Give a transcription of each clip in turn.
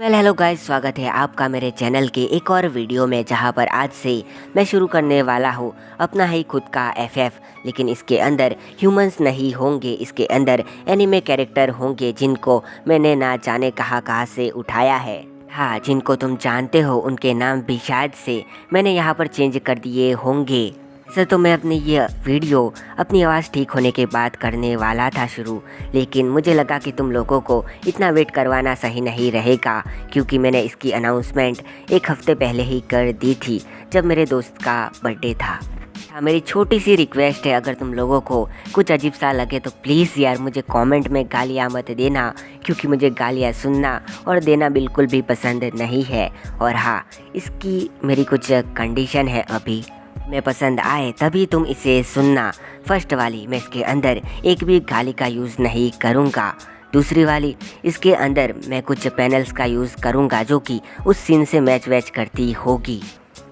Hello guys, स्वागत है आपका मेरे चैनल के एक और वीडियो में, जहां पर आज से मैं शुरू करने वाला हूं अपना ही खुद का एफएफ। लेकिन इसके अंदर ह्यूमंस नहीं होंगे, इसके अंदर एनिमे कैरेक्टर होंगे जिनको मैंने ना जाने कहाँ से उठाया है। हाँ, जिनको तुम जानते हो उनके नाम भी शायद से मैंने यहाँ पर चेंज कर दिए होंगे। वैसे तो मैं अपनी ये वीडियो अपनी आवाज़ ठीक होने के बाद करने वाला था शुरू, लेकिन मुझे लगा कि तुम लोगों को इतना वेट करवाना सही नहीं रहेगा, क्योंकि मैंने इसकी अनाउंसमेंट एक हफ्ते पहले ही कर दी थी जब मेरे दोस्त का बर्थडे था। हाँ, मेरी छोटी सी रिक्वेस्ट है, अगर तुम लोगों को कुछ अजीब सा लगे तो प्लीज़ यार मुझे कमेंट में गालियाँ मत देना, क्योंकि मुझे गालियाँ सुनना और देना बिल्कुल भी पसंद नहीं है। और हाँ, इसकी मेरी कुछ कंडीशन है, अभी मैं पसंद आए तभी तुम इसे सुनना। फर्स्ट वाली, मैं इसके अंदर एक भी गाली का यूज़ नहीं करूँगा। दूसरी वाली, इसके अंदर मैं कुछ पैनल्स का यूज़ करूँगा जो कि उस सीन से मैच करती होगी।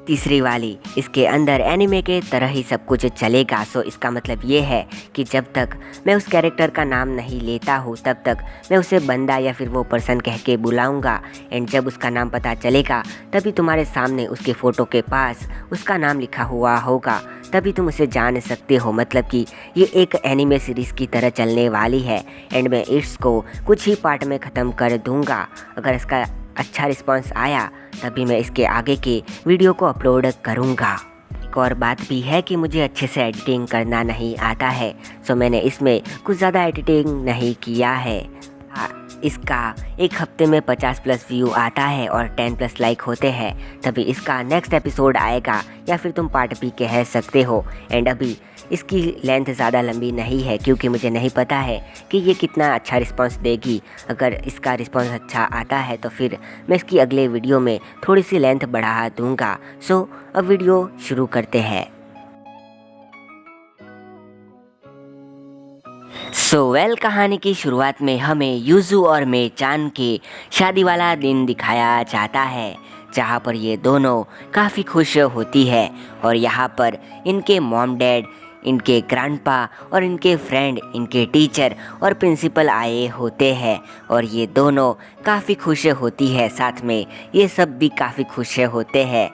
तीसरी वाली, इसके अंदर एनिमे के तरह ही सब कुछ चलेगा। सो इसका मतलब ये है कि जब तक मैं उस कैरेक्टर का नाम नहीं लेता हूँ तब तक मैं उसे बंदा या फिर वो पर्सन कह के बुलाऊंगा। एंड जब उसका नाम पता चलेगा तभी तुम्हारे सामने उसके फ़ोटो के पास उसका नाम लिखा हुआ होगा, तभी तुम उसे जान सकते हो। मतलब कि ये एक एनिमे सीरीज़ की तरह चलने वाली है। एंड मैं इसको कुछ ही पार्ट में ख़त्म कर दूँगा। अगर इसका अच्छा रिस्पांस आया तभी मैं इसके आगे के वीडियो को अपलोड करूँगा। एक और बात भी है कि मुझे अच्छे से एडिटिंग करना नहीं आता है, सो मैंने इसमें कुछ ज़्यादा एडिटिंग नहीं किया है। हाँ, इसका एक हफ्ते में 50+ व्यू आता है और 10+ लाइक होते हैं तभी इसका नेक्स्ट एपिसोड आएगा, या फिर तुम पार्ट भी कह सकते हो। एंड अभी इसकी लेंथ ज़्यादा लंबी नहीं है, क्योंकि मुझे नहीं पता है कि ये कितना अच्छा रिस्पांस देगी। अगर इसका रिस्पांस अच्छा आता है तो फिर मैं इसकी अगले वीडियो में थोड़ी सी लेंथ बढ़ा दूंगा। सो अब वीडियो शुरू करते हैं। कहानी की शुरुआत में हमें यूजू और मेचान के शादी वाला दिन दिखाया जाता है, जहाँ पर ये दोनों काफ़ी खुश होती है। और यहाँ पर इनके मॉम डैड, इनके ग्रैंडपा और इनके फ्रेंड, इनके टीचर और प्रिंसिपल आए होते हैं और ये दोनों काफ़ी खुश होती है। साथ में ये सब भी काफ़ी खुश होते हैं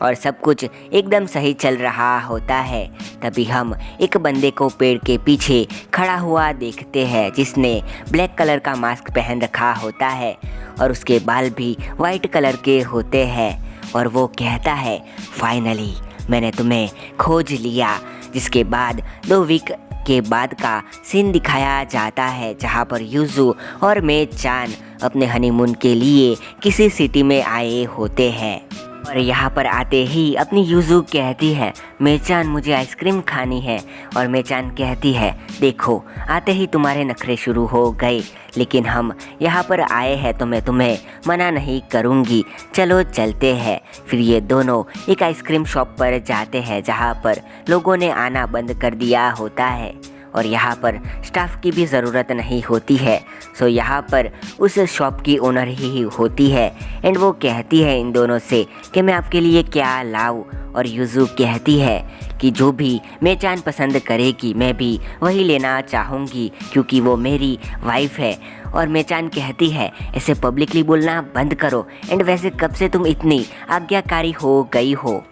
और सब कुछ एकदम सही चल रहा होता है। तभी हम एक बंदे को पेड़ के पीछे खड़ा हुआ देखते हैं, जिसने ब्लैक कलर का मास्क पहन रखा होता है और उसके बाल भी वाइट कलर के होते हैं। और वो कहता है, फाइनली मैंने तुम्हें खोज लिया। जिसके बाद 2 वीक के बाद का सीन दिखाया जाता है, जहाँ पर यूजू और मेचान अपने हनीमून के लिए किसी सिटी में आए होते हैं। और यहाँ पर आते ही अपनी यूजू कहती है, मेचान मुझे आइसक्रीम खानी है। और मेचान कहती है, देखो आते ही तुम्हारे नखरे शुरू हो गए, लेकिन हम यहाँ पर आए हैं तो मैं तुम्हें मना नहीं करूँगी, चलो चलते हैं। फिर ये दोनों एक आइसक्रीम शॉप पर जाते हैं, जहाँ पर लोगों ने आना बंद कर दिया होता है और यहाँ पर स्टाफ की भी ज़रूरत नहीं होती है। सो यहाँ पर उस शॉप की ओनर ही होती है एंड वो कहती है इन दोनों से कि मैं आपके लिए क्या लाऊं। और यूजू कहती है कि जो भी मेचान पसंद करेगी मैं भी वही लेना चाहूँगी, क्योंकि वो मेरी वाइफ है। और मेचान कहती है, ऐसे पब्लिकली बोलना बंद करो, एंड वैसे कब से तुम इतनी आज्ञाकारी हो गई हो।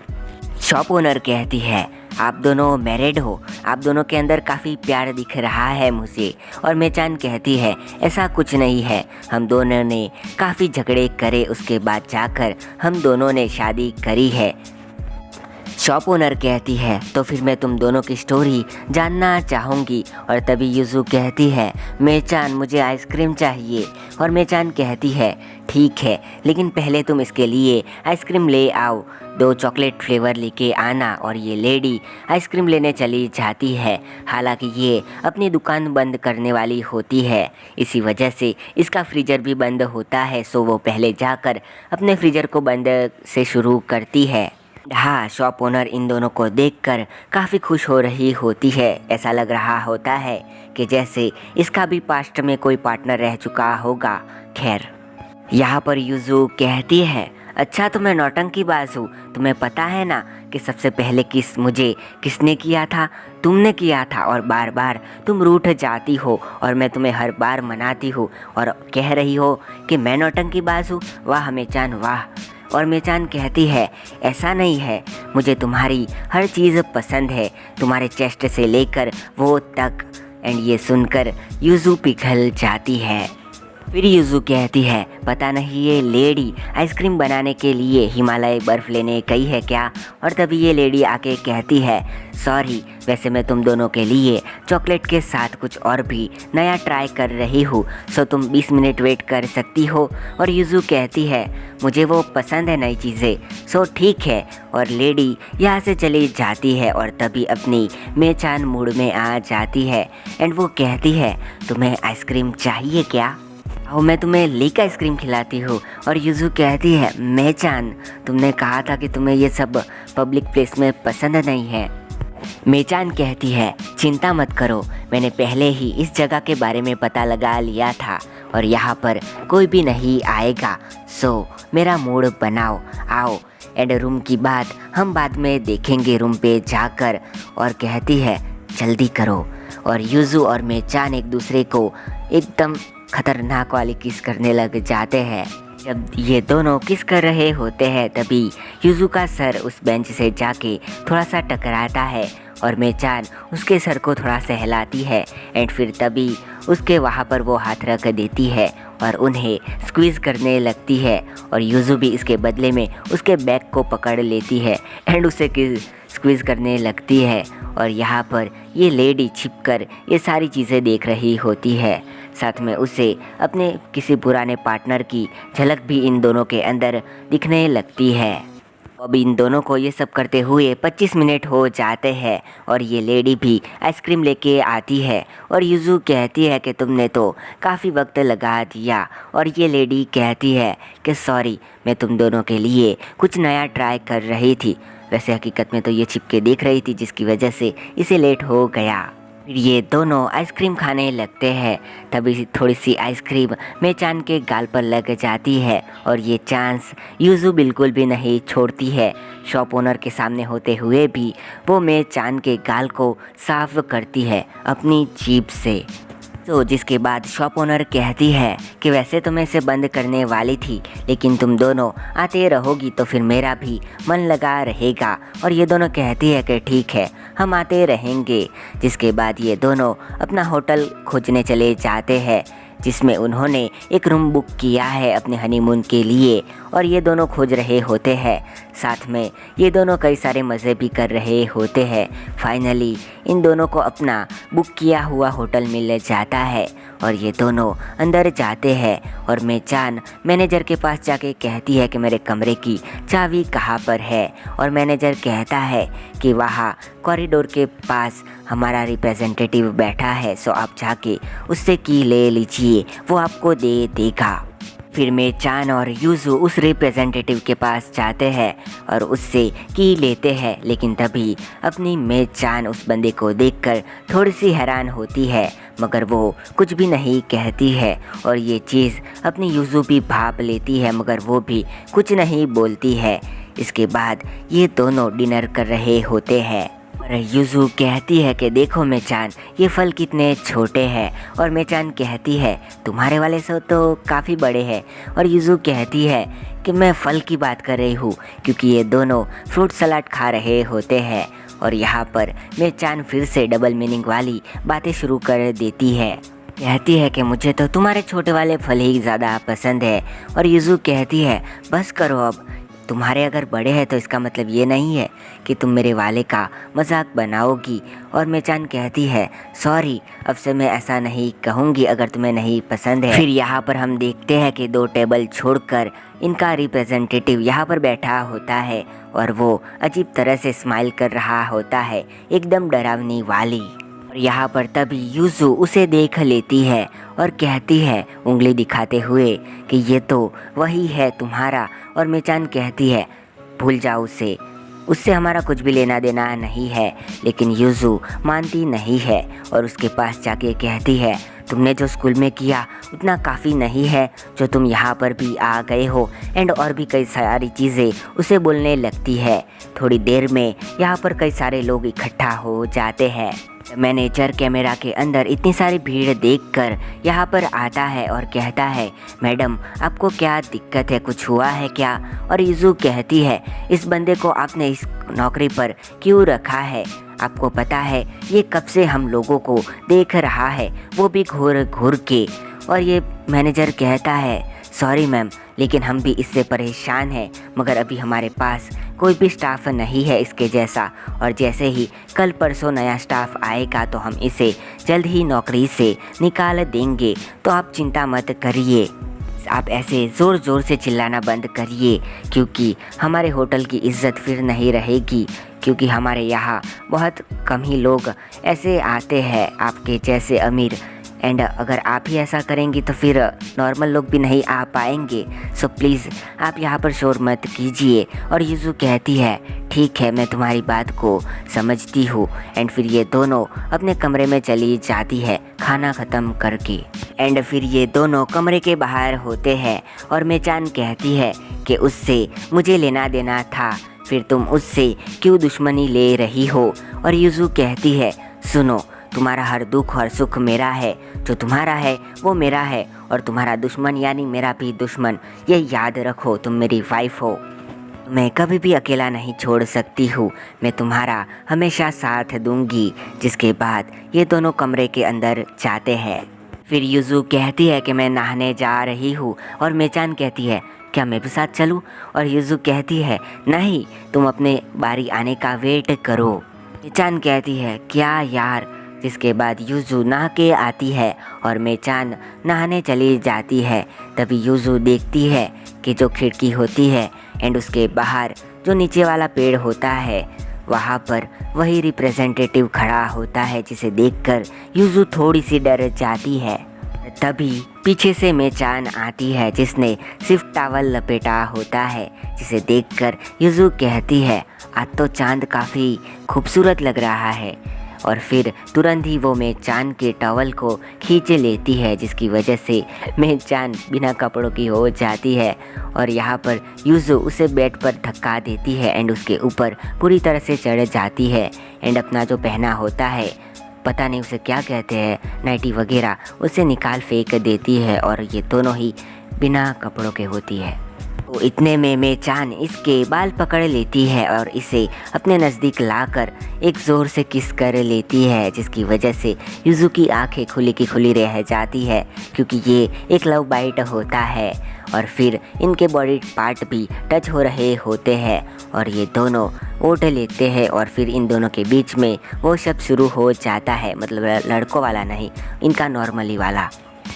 शॉप ओनर कहती है, आप दोनों मैरिड हो, आप दोनों के अंदर काफ़ी प्यार दिख रहा है मुझे। और मेचान कहती है, ऐसा कुछ नहीं है, हम दोनों ने काफ़ी झगड़े करे, उसके बाद जाकर हम दोनों ने शादी करी है। शॉप ओनर कहती है, तो फिर मैं तुम दोनों की स्टोरी जानना चाहूँगी। और तभी यूजू कहती है, मेचान मुझे आइसक्रीम चाहिए। और मेचान कहती है, ठीक है, लेकिन पहले तुम इसके लिए आइसक्रीम ले आओ, 2 चॉकलेट फ्लेवर लेके आना। और ये लेडी आइसक्रीम लेने चली जाती है। हालांकि ये अपनी दुकान बंद करने वाली होती है, इसी वजह से इसका फ्रीजर भी बंद होता है। सो वो पहले जाकर अपने फ्रीजर को बंद से शुरू करती है। हाँ, शॉप ओनर इन दोनों को देखकर काफ़ी खुश हो रही होती है। ऐसा लग रहा होता है कि जैसे इसका भी पास्ट में कोई पार्टनर रह चुका होगा। खैर, यहाँ पर यूजू कहती है, अच्छा तो मैं नौटंकीबाज हूँ, तुम्हें पता है ना कि सबसे पहले किस मुझे किसने किया था? तुमने किया था, और बार बार तुम रूठ जाती हो और मैं तुम्हें हर बार मनाती हूँ और कह रही हो कि मैं नौटंकीबाज हूँ। वाह मेचान वाह। और मेचान कहती है ऐसा नहीं है, मुझे तुम्हारी हर चीज़ पसंद है, तुम्हारे चेस्ट से लेकर वो तक। एंड ये सुनकर यूजू पिघल जाती है। फिर यूजू कहती है पता नहीं ये लेडी आइसक्रीम बनाने के लिए हिमालय बर्फ़ लेने गई है क्या? और तभी ये लेडी आके कहती है सॉरी, वैसे मैं तुम दोनों के लिए चॉकलेट के साथ कुछ और भी नया ट्राई कर रही हूँ, सो तुम 20 मिनट वेट कर सकती हो। और यूजू कहती है मुझे वो पसंद है नई चीज़ें, सो ठीक है। और लेडी यहाँ से चली जाती है और तभी अपनी मेचान मूड में आ जाती है एंड वो कहती है तुम्हें आइसक्रीम चाहिए क्या? आओ मैं तुम्हें लीक आइसक्रीम खिलाती हूँ। और यूजू कहती है मेचान, तुमने कहा था कि तुम्हें ये सब पब्लिक प्लेस में पसंद नहीं है। मेचान कहती है चिंता मत करो, मैंने पहले ही इस जगह के बारे में पता लगा लिया था और यहाँ पर कोई भी नहीं आएगा, सो मेरा मूड बनाओ, आओ। एंड रूम की बात हम बाद में देखेंगे रूम पे जाकर। और कहती है जल्दी करो। और यूजू और मेचान एक दूसरे को एकदम खतरनाक वाली किस करने लग जाते हैं। जब ये दोनों किस कर रहे होते हैं तभी यूजू का सर उस बेंच से जाके थोड़ा सा टकराता है और मेचान उसके सर को थोड़ा सहलाती है एंड फिर तभी उसके वहाँ पर वो हाथ रख देती है और उन्हें स्क्वीज़ करने लगती है। और यूजू भी इसके बदले में उसके बैक को पकड़ लेती है एंड उसे स्क्वीज़ करने लगती है। और यहाँ पर ये लेडी छिपकर ये सारी चीज़ें देख रही होती है, साथ में उसे अपने किसी पुराने पार्टनर की झलक भी इन दोनों के अंदर दिखने लगती है। अब इन दोनों को ये सब करते हुए 25 मिनट हो जाते हैं और ये लेडी भी आइसक्रीम लेके आती है। और यूजू कहती है कि तुमने तो काफ़ी वक्त लगा दिया। और ये लेडी कहती है कि सॉरी, मैं तुम दोनों के लिए कुछ नया ट्राई कर रही थी, वैसे हकीकत में तो ये छिपके देख रही थी जिसकी वजह से इसे लेट हो गया। फिर ये दोनों आइसक्रीम खाने लगते हैं। तभी थोड़ी सी आइसक्रीम मेचान के गाल पर लग जाती है और ये चांस यूजू बिल्कुल भी नहीं छोड़ती है। शॉप ओनर के सामने होते हुए भी वो मेचान के गाल को साफ करती है अपनी जीभ से। तो जिसके बाद शॉप ओनर कहती है कि वैसे तो मैं इसे बंद करने वाली थी, लेकिन तुम दोनों आते रहोगी तो फिर मेरा भी मन लगा रहेगा। और ये दोनों कहती है कि ठीक है, हम आते रहेंगे। जिसके बाद ये दोनों अपना होटल खोजने चले जाते हैं जिसमें उन्होंने एक रूम बुक किया है अपने हनीमून के लिए। और ये दोनों खोज रहे होते हैं, साथ में ये दोनों कई सारे मज़े भी कर रहे होते हैं। फाइनली इन दोनों को अपना बुक किया हुआ होटल मिल जाता है और ये दोनों अंदर जाते हैं। और मेचान मैनेजर के पास जाके कहती है कि मेरे कमरे की चाबी कहाँ पर है। और मैनेजर कहता है कि वहाँ कॉरिडोर के पास हमारा रिप्रेजेंटेटिव बैठा है, सो आप जाके उससे की ले लीजिए, वो आपको दे देगा। फिर मेचान और यूजू उस रिप्रेजेंटेटिव के पास जाते हैं और उससे की लेते हैं, लेकिन तभी अपनी मेचान उस बंदे को देखकर थोड़ी सी हैरान होती है, मगर वो कुछ भी नहीं कहती है। और ये चीज़ अपनी यूजू भी भाप लेती है, मगर वो भी कुछ नहीं बोलती है। इसके बाद ये दोनों डिनर कर रहे होते हैं और यूजू कहती है कि देखो मेचान, ये फल कितने छोटे हैं। और मेचान कहती है तुम्हारे वाले से तो काफ़ी बड़े हैं। और यूजू कहती है कि मैं फल की बात कर रही हूँ, क्योंकि ये दोनों फ्रूट सलाद खा रहे होते हैं। और यहाँ पर मेचान फिर से डबल मीनिंग वाली बातें शुरू कर देती है, कहती है कि मुझे तो तुम्हारे छोटे वाले फल ही ज़्यादा पसंद है। और यूजू कहती है बस करो अब, तुम्हारे अगर बड़े हैं तो इसका मतलब ये नहीं है कि तुम मेरे वाले का मजाक बनाओगी। और मेचान कहती है सॉरी, अब से मैं ऐसा नहीं कहूँगी अगर तुम्हें नहीं पसंद है। फिर यहाँ पर हम देखते हैं कि 2 टेबल छोड़कर इनका रिप्रेजेंटेटिव यहाँ पर बैठा होता है और वो अजीब तरह से स्माइल कर रहा होता है, एकदम डरावनी वाली। और यहाँ पर तभी यूजू उसे देख लेती है और कहती है उंगली दिखाते हुए कि ये तो वही है तुम्हारा। और मेचान कहती है भूल जाओ उसे, उससे हमारा कुछ भी लेना देना नहीं है। लेकिन यूज़ू मानती नहीं है और उसके पास जाके कहती है, तुमने जो स्कूल में किया उतना काफ़ी नहीं है, जो तुम यहाँ पर भी आ गए हो। एंड और भी कई सारी चीज़ें उसे बोलने लगती है। थोड़ी देर में यहाँ पर कई सारे लोग इकट्ठा हो जाते हैं। मैनेजर कैमरा के अंदर इतनी सारी भीड़ देखकर यहाँ पर आता है और कहता है, मैडम आपको क्या दिक्कत है, कुछ हुआ है क्या? और यूज़ू कहती है, इस बंदे को आपने इस नौकरी पर क्यों रखा है? आपको पता है ये कब से हम लोगों को देख रहा है, वो भी घूर घूर के। और ये मैनेजर कहता है, सॉरी मैम, लेकिन हम भी इससे परेशान हैं, मगर अभी हमारे पास कोई भी स्टाफ नहीं है इसके जैसा, और जैसे ही कल परसों नया स्टाफ आएगा तो हम इसे जल्द ही नौकरी से निकाल देंगे, तो आप चिंता मत करिए। आप ऐसे ज़ोर ज़ोर से चिल्लाना बंद करिए, क्योंकि हमारे होटल की इज़्ज़त फिर नहीं रहेगी, क्योंकि हमारे यहाँ बहुत कम ही लोग ऐसे आते हैं आपके जैसे अमीर। एंड अगर आप ही ऐसा करेंगी तो फिर नॉर्मल लोग भी नहीं आ पाएंगे। सो प्लीज़ आप यहाँ पर शोर मत कीजिए। और यूज़ू कहती है, ठीक है, मैं तुम्हारी बात को समझती हूँ। एंड फिर ये दोनों अपने कमरे में चली जाती है खाना ख़त्म करके। एंड फिर ये दोनों कमरे के बाहर होते हैं और मेचान कहती है कि उससे मुझे लेना देना था, फिर तुम उससे क्यों दुश्मनी ले रही हो? और यूज़ू कहती है, सुनो, तुम्हारा हर दुख और सुख मेरा है, जो तुम्हारा है वो मेरा है, और तुम्हारा दुश्मन यानी मेरा भी दुश्मन। ये याद रखो, तुम मेरी वाइफ हो, मैं कभी भी अकेला नहीं छोड़ सकती हूँ, मैं तुम्हारा हमेशा साथ दूंगी। जिसके बाद ये दोनों कमरे के अंदर जाते हैं। फिर यूज़ू कहती है कि मैं नहाने जा रही हूँ, और मेचान कहती है, क्या मैं भी साथ चलूँ? और यूज़ू कहती है, नहीं, तुम अपने बारी आने का वेट करो। मेचान कहती है, क्या यार? जिसके बाद यूज़ू नहा के आती है और मेचान नहाने चली जाती है। तभी यूज़ू देखती है कि जो खिड़की होती है एंड उसके बाहर जो नीचे वाला पेड़ होता है, वहाँ पर वही रिप्रेजेंटेटिव खड़ा होता है, जिसे देखकर यूज़ू थोड़ी सी डर जाती है। तभी पीछे से मेचान आती है, जिसने सिर्फ टॉवल लपेटा होता है, जिसे देखकर यूज़ू कहती है, आज तो चांद काफ़ी खूबसूरत लग रहा है। और फिर तुरंत ही वो मेचान के टॉवल को खींच लेती है, जिसकी वजह से मेचान बिना कपड़ों की हो जाती है। और यहाँ पर यूज़ू उसे बेड पर धक्का देती है एंड उसके ऊपर पूरी तरह से चढ़ जाती है। एंड अपना जो पहना होता है, पता नहीं उसे क्या कहते हैं, नाइटी वगैरह, उसे निकाल फेंक देती है और ये दोनों ही बिना कपड़ों के होती है। तो इतने में मेचान इसके बाल पकड़ लेती है और इसे अपने नज़दीक लाकर एक ज़ोर से किस कर लेती है, जिसकी वजह से यूज़ू की आंखें खुली की खुली रह जाती है, क्योंकि ये एक लव बाइट होता है। और फिर इनके बॉडी पार्ट भी टच हो रहे होते हैं और ये दोनों ओढ़ लेते हैं। और फिर इन दोनों के बीच में वो सब शुरू हो जाता है, मतलब लड़कों वाला नहीं, इनका नॉर्मली वाला।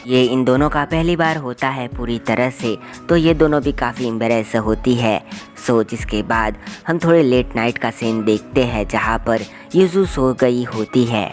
ये इन दोनों का पहली बार होता है पूरी तरह से, तो ये दोनों भी काफ़ी एम्बेरेस होती है। सो जिसके बाद हम थोड़े लेट नाइट का सीन देखते हैं, जहाँ पर यूज़ू सो गई होती है।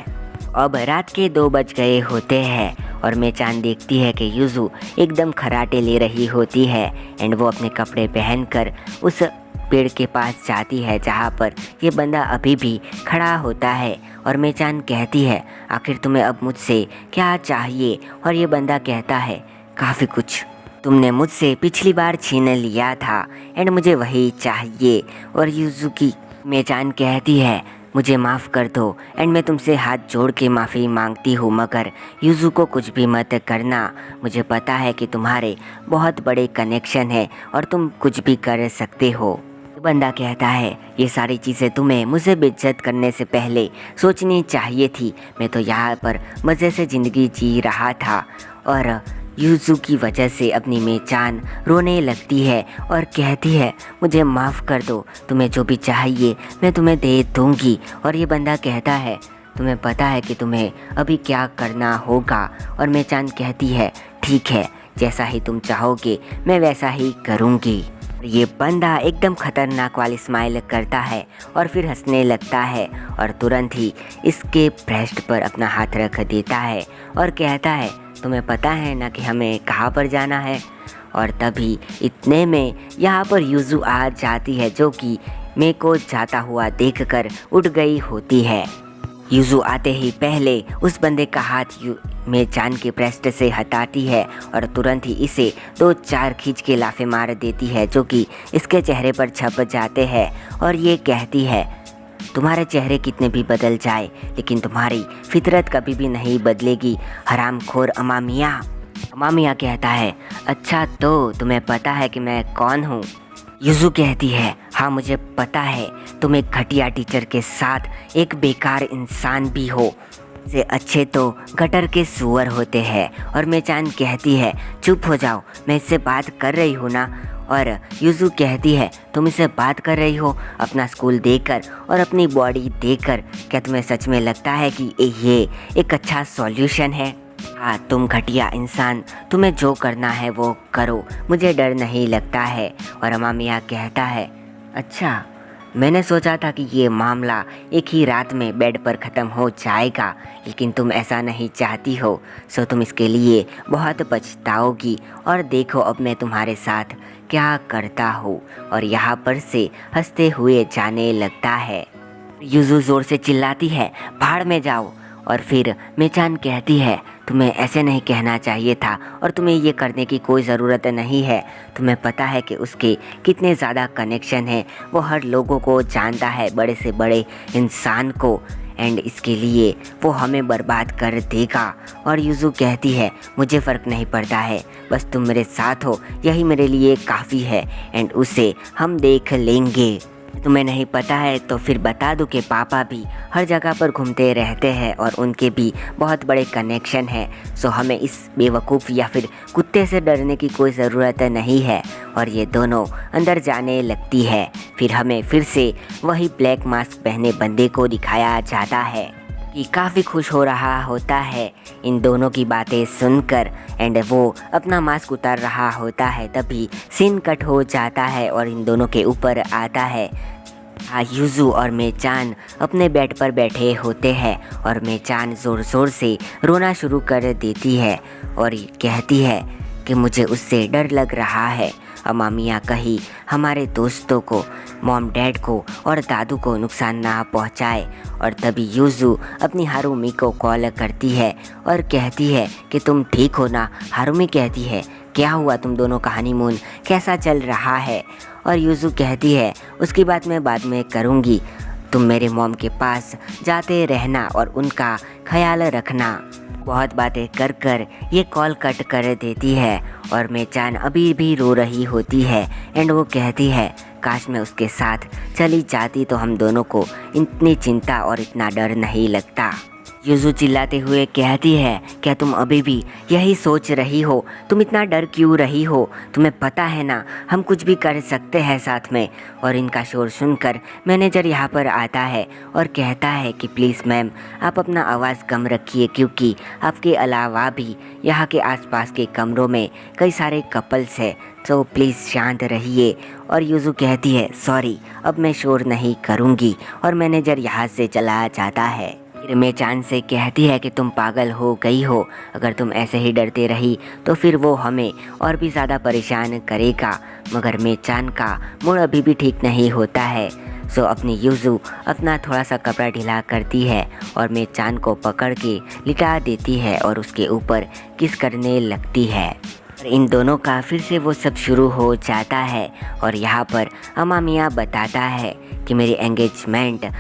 अब रात के 2 बज गए होते हैं और मेचान देखती है कि यूज़ू एकदम खराटे ले रही होती है एंड वो अपने कपड़े पहनकर उस पेड़ के पास जाती है, जहाँ पर ये बंदा अभी भी खड़ा होता है। और मेचान कहती है, आखिर तुम्हें अब मुझसे क्या चाहिए? और ये बंदा कहता है, काफ़ी कुछ, तुमने मुझसे पिछली बार छीन लिया था एंड मुझे वही चाहिए। और यूज़ू की मेचान कहती है, मुझे माफ़ कर दो एंड मैं तुमसे हाथ जोड़ के माफ़ी मांगती हूँ, मगर यूज़ू को कुछ भी मत करना। मुझे पता है कि तुम्हारे बहुत बड़े कनेक्शन है और तुम कुछ भी कर सकते हो। बंदा कहता है, ये सारी चीज़ें तुम्हें मुझे बेइज्जत करने से पहले सोचनी चाहिए थी। मैं तो यहाँ पर मज़े से ज़िंदगी जी रहा था। और यूज़ू की वजह से अपनी मेचान रोने लगती है और कहती है, मुझे माफ़ कर दो, तुम्हें जो भी चाहिए मैं तुम्हें दे दूँगी। और ये बंदा कहता है, तुम्हें पता है कि तुम्हें अभी क्या करना होगा? और मेचान कहती है, ठीक है, जैसा ही तुम चाहोगे मैं वैसा ही करूँगी। ये बंदा एकदम खतरनाक वाली स्माइल करता है और फिर हंसने लगता है और तुरंत ही इसके ब्रेस्ट पर अपना हाथ रख देता है और कहता है, तुम्हें पता है ना कि हमें कहाँ पर जाना है? और तभी इतने में यहाँ पर यूज़ू आ जाती है, जो कि मे को जाता हुआ देखकर उठ गई होती है। यूजू आते ही पहले उस बंदे का हाथ मे चान के ब्रेस्ट से हटाती है और तुरंत ही इसे 2-4 खींच के लाफे मार देती है, जो कि इसके चेहरे पर छप जाते हैं और ये कहती है, तुम्हारे चेहरे कितने भी बदल जाए लेकिन तुम्हारी फितरत कभी भी नहीं बदलेगी, हरामखोर अमामिया। अमामिया कहता है, अच्छा तो तुम्हें पता है कि मैं कौन हूँ? यूजू कहती है, हाँ मुझे पता है, तुम एक घटिया टीचर के साथ एक बेकार इंसान भी हो, से अच्छे तो गटर के सुअर होते हैं। और मेचान कहती है, चुप हो जाओ, मैं इससे बात कर रही हूँ ना। और यूजू कहती है, तुम इससे बात कर रही हो अपना स्कूल देखकर और अपनी बॉडी देखकर? क्या तुम्हें सच में लगता है कि ये एक अच्छा सॉल्यूशन है? हाँ तुम घटिया इंसान, तुम्हें जो करना है वो करो, मुझे डर नहीं लगता है। और अमामिया कहता है, अच्छा मैंने सोचा था कि ये मामला एक ही रात में बेड पर ख़त्म हो जाएगा, लेकिन तुम ऐसा नहीं चाहती हो, सो तुम इसके लिए बहुत पछताओगी। और देखो अब मैं तुम्हारे साथ क्या करता हूँ। और यहाँ पर से हंसते हुए जाने लगता है। यूजू ज़ोर से चिल्लाती है, भाड़ में जाओ। और फिर मेचान कहती है, तुम्हें ऐसे नहीं कहना चाहिए था और तुम्हें ये करने की कोई ज़रूरत नहीं है। तुम्हें पता है कि उसके कितने ज़्यादा कनेक्शन है, वो हर लोगों को जानता है, बड़े से बड़े इंसान को, एंड इसके लिए वो हमें बर्बाद कर देगा। और यूजू कहती है, मुझे फ़र्क नहीं पड़ता है, बस तुम मेरे साथ हो यही मेरे लिए काफ़ी है, एंड उसे हम देख लेंगे। तुम्हें नहीं पता है तो फिर बता दूं कि पापा भी हर जगह पर घूमते रहते हैं और उनके भी बहुत बड़े कनेक्शन हैं। सो हमें इस बेवकूफ़ या फिर कुत्ते से डरने की कोई ज़रूरत नहीं है। और ये दोनों अंदर जाने लगती है। फिर हमें फिर से वही ब्लैक मास्क पहने बंदे को दिखाया जाता है कि काफ़ी खुश हो रहा होता है इन दोनों की बातें सुनकर, एंड वो अपना मास्क उतार रहा होता है। तभी सीन कट हो जाता है और इन दोनों के ऊपर आता है। यूजू और मेचान अपने बेड पर बैठे होते हैं और मेचान ज़ोर ज़ोर से रोना शुरू कर देती है और कहती है कि मुझे उससे डर लग रहा है। अमामिया कहीं हमारे दोस्तों को, मॉम डैड को और दादू को नुकसान ना पहुंचाए। और तभी यूजू अपनी हारुमी को कॉल करती है और कहती है कि तुम ठीक हो ना। हारुमी कहती है, क्या हुआ, तुम दोनों का हनीमून कैसा चल रहा है? और यूजू कहती है, उसकी बात मैं बाद में करूँगी, तुम मेरे मॉम के पास जाते रहना और उनका ख्याल रखना। बहुत बातें कर कर ये कॉल कट कर देती है और मेचान अभी भी रो रही होती है, एंड वो कहती है, काश मैं उसके साथ चली जाती तो हम दोनों को इतनी चिंता और इतना डर नहीं लगता। यूजू चिल्लाते हुए कहती है, क्या तुम अभी भी यही सोच रही हो? तुम इतना डर क्यों रही हो? तुम्हें पता है ना हम कुछ भी कर सकते हैं साथ में। और इनका शोर सुनकर मैनेजर यहाँ पर आता है और कहता है कि प्लीज़ मैम आप अपना आवाज़ कम रखिए, क्योंकि आपके अलावा भी यहाँ के आसपास के कमरों में कई सारे कपल्स हैं, तो प्लीज़ शांत रहिए। और यूजू कहती है, सॉरी अब मैं शोर नहीं करूँगी। और मैनेजर यहाँ से चला जाता है। फिर मेचान से कहती है कि तुम पागल हो गई हो, अगर तुम ऐसे ही डरते रही तो फिर वो हमें और भी ज़्यादा परेशान करेगा। मगर मेचान का मूड अभी भी ठीक नहीं होता है। सो अपनी यूजू अपना थोड़ा सा कपड़ा ढीला करती है और मेचान को पकड़ के लिटा देती है और उसके ऊपर किस करने लगती है। इन दोनों का फिर से वो सब शुरू हो जाता है। और यहाँ पर अमामिया बताता है कि मेरी एंगेजमेंट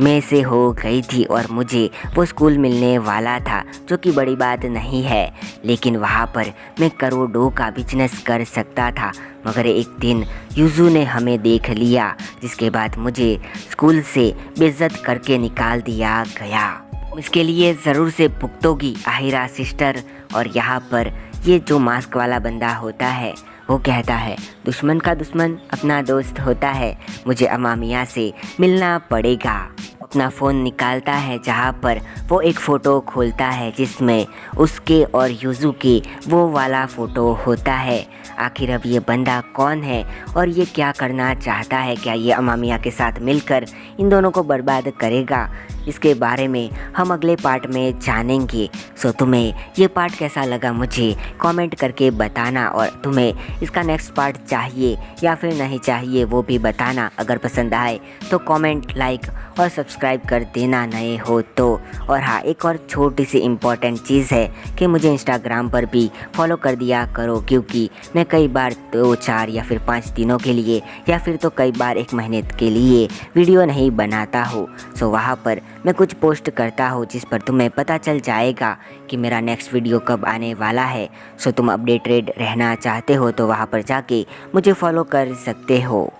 में से हो गई थी और मुझे वो स्कूल मिलने वाला था, जो कि बड़ी बात नहीं है, लेकिन वहाँ पर मैं करोड़ों का बिजनेस कर सकता था। मगर एक दिन यूजू ने हमें देख लिया, जिसके बाद मुझे स्कूल से बेइज्जत करके निकाल दिया गया। इसके लिए ज़रूर से भुगतोगी आहिरा सिस्टर। और यहाँ पर ये जो मास्क वाला बंदा होता है वो कहता है, दुश्मन का दुश्मन अपना दोस्त होता है, मुझे अमामिया से मिलना पड़ेगा। अपना फ़ोन निकालता है जहाँ पर वो एक फ़ोटो खोलता है जिसमें उसके और यूजू के वो वाला फ़ोटो होता है। आखिर अब ये बंदा कौन है और ये क्या करना चाहता है? क्या ये अमामिया के साथ मिलकर इन दोनों को बर्बाद करेगा? इसके बारे में हम अगले पार्ट में जानेंगे। सो तुम्हें ये पार्ट कैसा लगा मुझे कमेंट करके बताना, और तुम्हें इसका नेक्स्ट पार्ट चाहिए या फिर नहीं चाहिए वो भी बताना। अगर पसंद आए तो कमेंट, लाइक और सब्सक्राइब कर देना नए हो तो। और हाँ, एक और छोटी सी इम्पॉर्टेंट चीज़ है कि मुझे इंस्टाग्राम पर भी फॉलो कर दिया करो, क्योंकि मैं कई बार 2, 4 या फिर 5 दिनों के लिए या फिर तो कई बार 1 महीने के लिए वीडियो नहीं बनाता हूँ। सो वहाँ पर मैं कुछ पोस्ट करता हूँ जिस पर तुम्हें पता चल जाएगा कि मेरा नेक्स्ट वीडियो कब आने वाला है। सो तुम अपडेटेड रहना चाहते हो तो वहाँ पर जाके मुझे फॉलो कर सकते हो।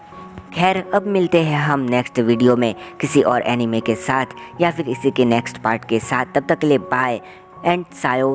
खैर, अब मिलते हैं हम नेक्स्ट वीडियो में किसी और एनीमे के साथ या फिर इसी के नेक्स्ट पार्ट के साथ। तब तक के लिए बाय एंड सायो